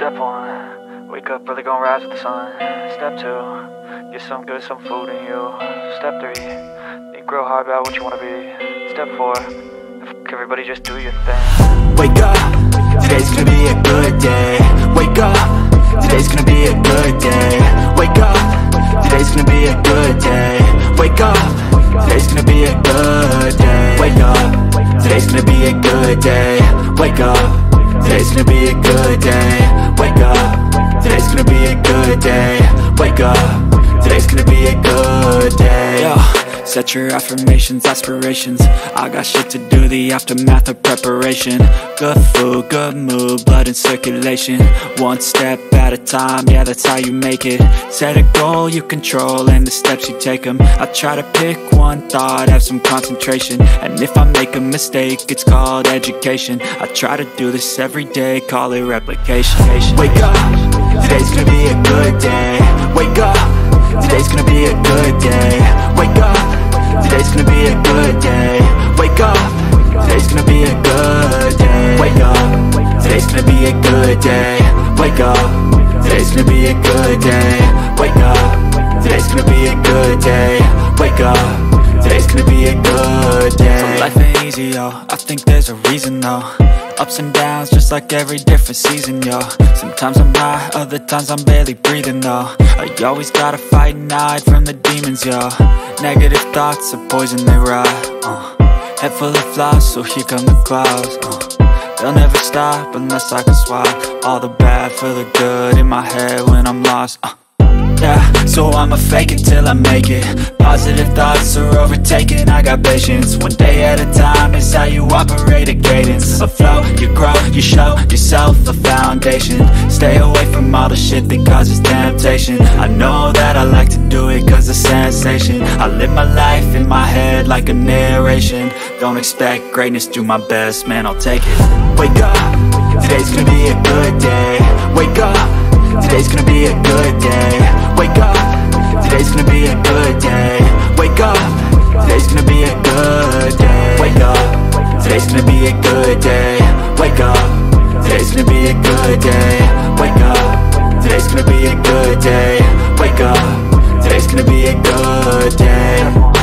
Step 1, wake up early, gonna rise with the sun. Step 2, get some good, some food in you. Step 3, think real hard about what you wanna be. Step 4, everybody just do your thing. Wake up, today's gonna be a good day. Wake up, today's gonna be a good day. Wake up, today's gonna be a good day. Wake up, today's gonna be a good day. Wake up, today's gonna be a good day. Wake up, today's gonna be a good day. Wake up, today's gonna be a good day. Wake up, today's gonna be a good day. Yo, set your affirmations, aspirations. I got shit to do, the aftermath of preparation. Good food, good mood, blood in circulation. One step at a time, yeah, that's how you make it. Set a goal you control and the steps you take them. I try to pick one thought, have some concentration. And if I make a mistake, it's called education. I try to do this every day, call it replication. Wake up, today's gonna be a good day. Wake up, today's gonna be a good day. Wake up, today's gonna be a good day. Wake up, today's gonna be a good day. Wake up, today's gonna be a good day. Wake up, today's gonna be a good day. Wake up, today's gonna be a good day. Wake up, today's gonna be a good day. So life ain't easy, yo, I think there's a reason though. Ups and downs, just like every different season, yo. Sometimes I'm high, other times I'm barely breathing, though. I always gotta fight and hide from the demons, yo. Negative thoughts are poison, they rot. Head full of flies, so here come the clouds. They'll never stop unless I can swap all the bad for the good in my head when I'm lost. Yeah, so I'ma fake it till I make it. Positive thoughts are overtaken, I got patience. One day at a time is how you operate a cadence. A flow, you grow, you show yourself a foundation. Stay away from all the shit that causes temptation. I know that I like to do it cause it's sensation. I live my life in my head like a narration. Don't expect greatness, do my best, man, I'll take it. Wake up, today's gonna be a good day. Wake up, today's gonna be a good day. Wake up, today's gonna be a good day. Wake up, today's gonna be a good day. Wake up, today's gonna be a good day. Wake up, today's gonna be a good day. Wake up, today's gonna be a good day. Wake up, today's gonna be a good day.